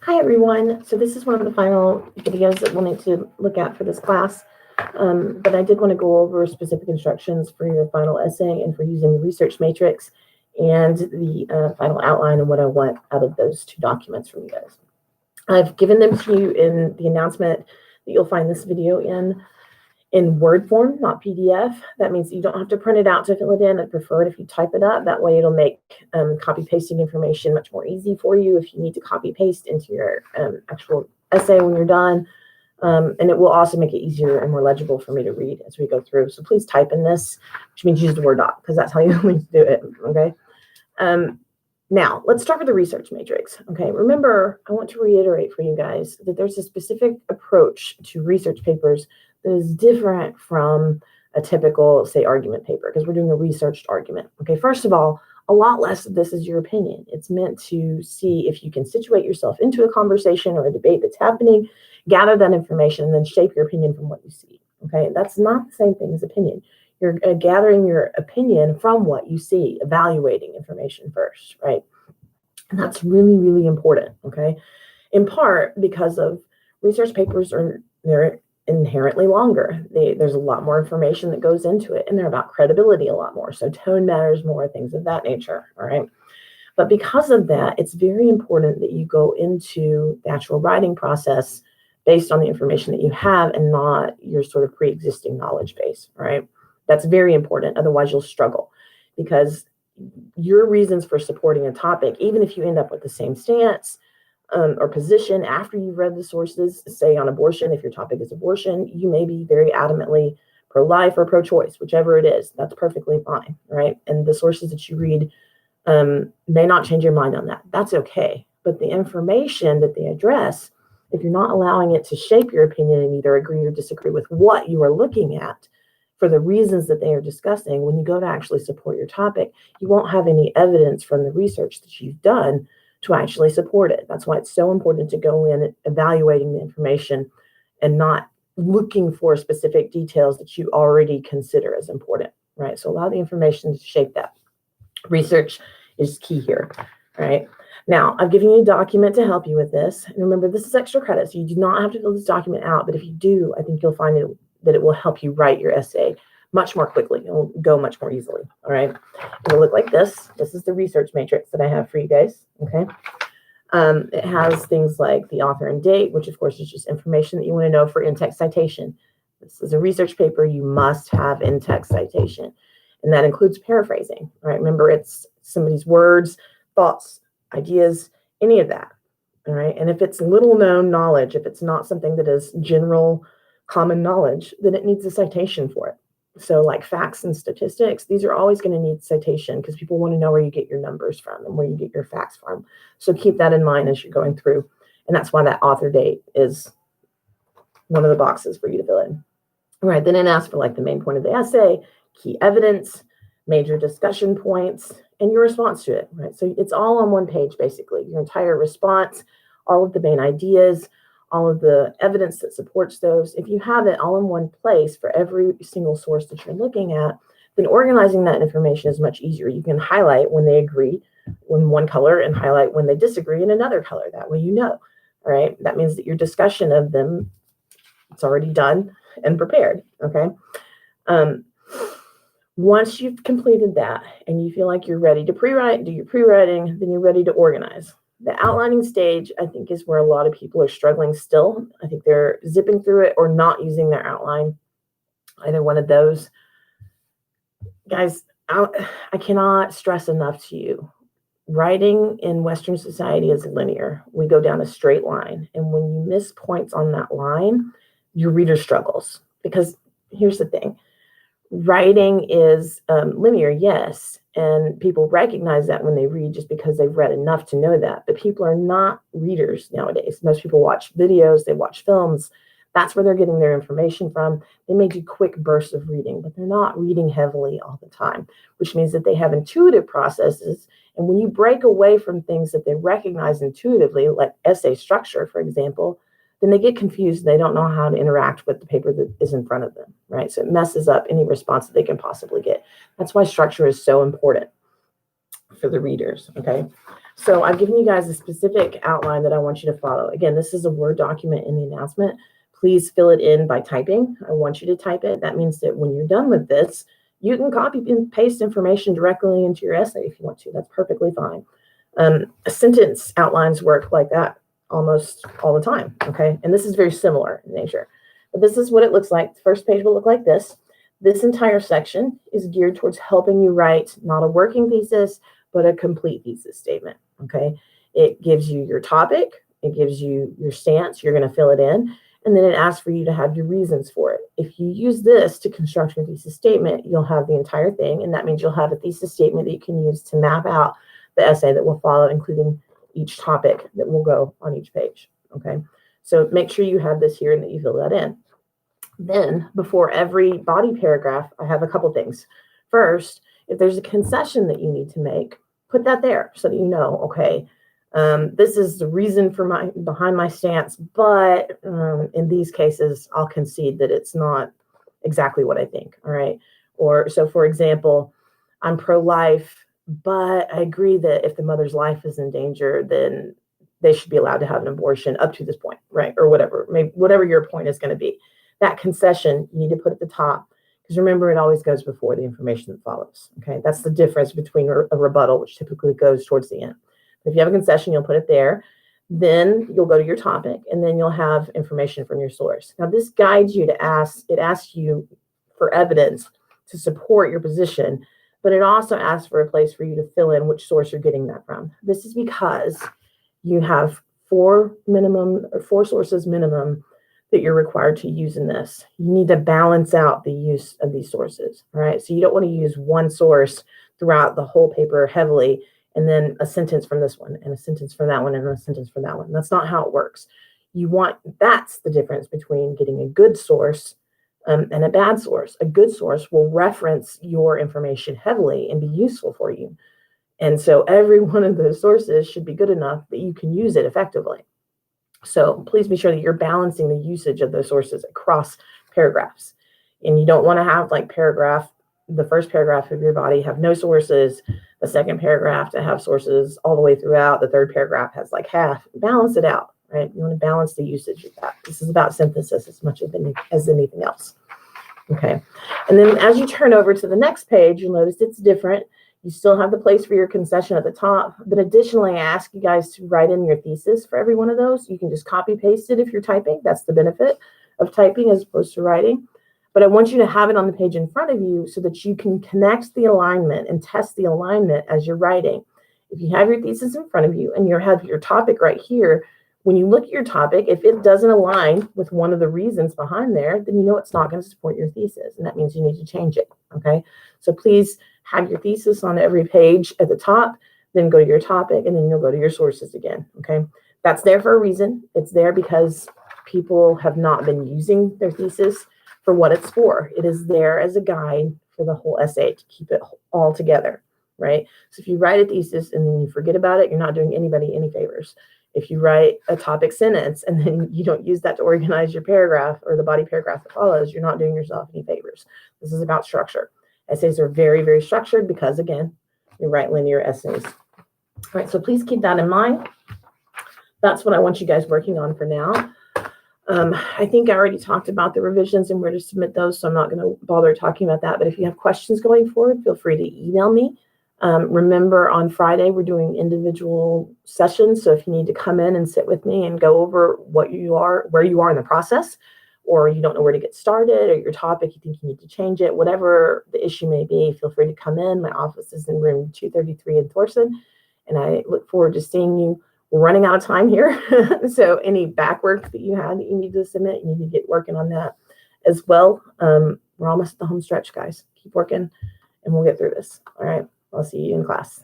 Hi, everyone. So this is one of the final videos that we'll need to look at for this class. But I did want to go over specific instructions for your final essay and for using the research matrix and the final outline and what I want out of those two documents from you guys. I've given them to you in the announcement that you'll find this video in Word form, not PDF. That means you don't have to print it out to fill it in. I'd prefer it if you type it up. That way it'll make copy pasting information much more easy for you if you need to copy paste into your actual essay when you're done. And it will also make it easier and more legible for me to read as we go through. So please type in this, which means use the Word doc because that's how you need to do it, okay? Now, let's start with the research matrix, okay? Remember, I want to reiterate for you guys that there's a specific approach to research papers that is different from a typical, say, argument paper, because we're doing a researched argument. Okay, first of all, a lot less of this is your opinion. It's meant to see if you can situate yourself into a conversation or a debate that's happening, gather that information, and then shape your opinion from what you see. Okay, that's not the same thing as opinion. You're gathering your opinion from what you see, evaluating information first, right? And that's really, really important, okay? In part because of research papers they're inherently longer. There's a lot more information that goes into it, and they're about credibility a lot more. So tone matters more, things of that nature, all right? But because of that, it's very important that you go into the actual writing process based on the information that you have and not your sort of pre-existing knowledge base, all right? That's very important. Otherwise, you'll struggle because your reasons for supporting a topic, even if you end up with the same stance or position after you've read the sources, say on abortion, if your topic is abortion, you may be very adamantly pro-life or pro-choice, whichever it is. That's perfectly fine, right? And the sources that you read may not change your mind on that. That's okay. But the information that they address, if you're not allowing it to shape your opinion and either agree or disagree with what you are looking at, for the reasons that they are discussing, when you go to actually support your topic, you won't have any evidence from the research that you've done to actually support it. That's why it's so important to go in evaluating the information and not looking for specific details that you already consider as important, right? So allow the information to shape that. Research is key here, right? Now, I've given you a document to help you with this. And remember, this is extra credit, so you do not have to fill this document out, but if you do, I think you'll find that it will help you write your essay much more quickly. It will go much more easily, all right? It'll look like this. This is the research matrix that I have for you guys, okay? It has things like the author and date, which of course is just information that you want to know for in-text citation. This is a research paper. You must have in-text citation, and that includes paraphrasing, all right? Remember, it's somebody's words, thoughts, ideas, any of that, all right? And if it's little known knowledge, if it's not something that is general common knowledge, then it needs a citation for it. So like facts and statistics, these are always going to need citation because people want to know where you get your numbers from and where you get your facts from. So keep that in mind as you're going through. And that's why that author date is one of the boxes for you to fill in. All right, then it asks for like the main point of the essay, key evidence, major discussion points, and your response to it, right? So it's all on one page, basically, your entire response, all of the main ideas, all of the evidence that supports those. If you have it all in one place for every single source that you're looking at, then organizing that information is much easier. You can highlight when they agree in one color and highlight when they disagree in another color. That way you know, all right? That means that your discussion of them, it's already done and prepared, okay? Once you've completed that and you feel like you're ready to pre-write, do your pre-writing, then you're ready to organize. The outlining stage, I think, is where a lot of people are struggling still. I think they're zipping through it or not using their outline, either one of those. Guys, I cannot stress enough to you, writing in Western society is linear. We go down a straight line. And when you miss points on that line, your reader struggles. Because here's the thing. Writing is linear, yes, and people recognize that when they read just because they've read enough to know that. But people are not readers nowadays. Most people watch videos, they watch films. That's where they're getting their information from. They may do quick bursts of reading, but they're not reading heavily all the time, which means that they have intuitive processes. And when you break away from things that they recognize intuitively, like essay structure, for example, then they get confused. They don't know how to interact with the paper that is in front of them, right? So it messes up any response that they can possibly get. That's why structure is so important for the readers, okay? So I've given you guys a specific outline that I want you to follow. Again, this is a Word document in the announcement. Please fill it in by typing. I want you to type it. That means that when you're done with this, you can copy and paste information directly into your essay if you want to. That's perfectly fine. Sentence outlines work like that almost all the time, okay? And this is very similar in nature. But this is what it looks like. The first page will look like this. This entire section is geared towards helping you write not a working thesis, but a complete thesis statement, okay? It gives you your topic. It gives you your stance. You're going to fill it in. And then it asks for you to have your reasons for it. If you use this to construct your thesis statement, you'll have the entire thing. And that means you'll have a thesis statement that you can use to map out the essay that will follow, including each topic that will go on each page, okay? So make sure you have this here and that you fill that in. Then, before every body paragraph, I have a couple things. First, if there's a concession that you need to make, put that there so that you know, okay, this is the reason for behind my stance, but in these cases, I'll concede that it's not exactly what I think, all right? Or so, for example, I'm pro-life, but I agree that if the mother's life is in danger, then they should be allowed to have an abortion up to this point, right? Or whatever, maybe whatever your point is going to be. That concession you need to put at the top, because remember, it always goes before the information that follows, okay? That's the difference between a rebuttal, which typically goes towards the end. If you have a concession, you'll put it there. Then you'll go to your topic, and then you'll have information from your source. Now, this guides you to it asks you for evidence to support your position, but it also asks for a place for you to fill in which source you're getting that from. This is because you have four sources minimum that you're required to use in this. You need to balance out the use of these sources, all right? So you don't want to use one source throughout the whole paper heavily, and then a sentence from this one, and a sentence from that one, and a sentence from that one. That's not how it works. That's the difference between getting a good source and a bad source. A good source will reference your information heavily and be useful for you. And so every one of those sources should be good enough that you can use it effectively. So please be sure that you're balancing the usage of those sources across paragraphs. And you don't want to have like the first paragraph of your body have no sources, the second paragraph to have sources all the way throughout, the third paragraph has like half. Balance it out, right? You want to balance the usage of that. This is about synthesis as much as anything else. Okay. And then as you turn over to the next page, you'll notice it's different. You still have the place for your concession at the top, but additionally, I ask you guys to write in your thesis for every one of those. You can just copy paste it if you're typing. That's the benefit of typing as opposed to writing. But I want you to have it on the page in front of you so that you can connect the alignment and test the alignment as you're writing. If you have your thesis in front of you and you have your topic right here, when you look at your topic, if it doesn't align with one of the reasons behind there, then you know it's not going to support your thesis, and that means you need to change it, okay? So please have your thesis on every page at the top, then go to your topic, and then you'll go to your sources again, okay? That's there for a reason. It's there because people have not been using their thesis for what it's for. It is there as a guide for the whole essay to keep it all together, right? So if you write a thesis and then you forget about it, you're not doing anybody any favors. If you write a topic sentence and then you don't use that to organize your paragraph or the body paragraph that follows, you're not doing yourself any favors. This is about structure. Essays are very, very structured because, again, you write linear essays. All right, so please keep that in mind. That's what I want you guys working on for now. I think I already talked about the revisions and where to submit those, so I'm not going to bother talking about that. But if you have questions going forward, feel free to email me. Remember, on Friday, we're doing individual sessions. So if you need to come in and sit with me and go over where you are in the process, or you don't know where to get started, or your topic, you think you need to change it, whatever the issue may be, feel free to come in. My office is in room 233 in Thorson, and I look forward to seeing you. We're running out of time here. So any back work that you had that you need to submit, you need to get working on that as well. We're almost at the home stretch, guys. Keep working, and we'll get through this. All right. I'll see you in class.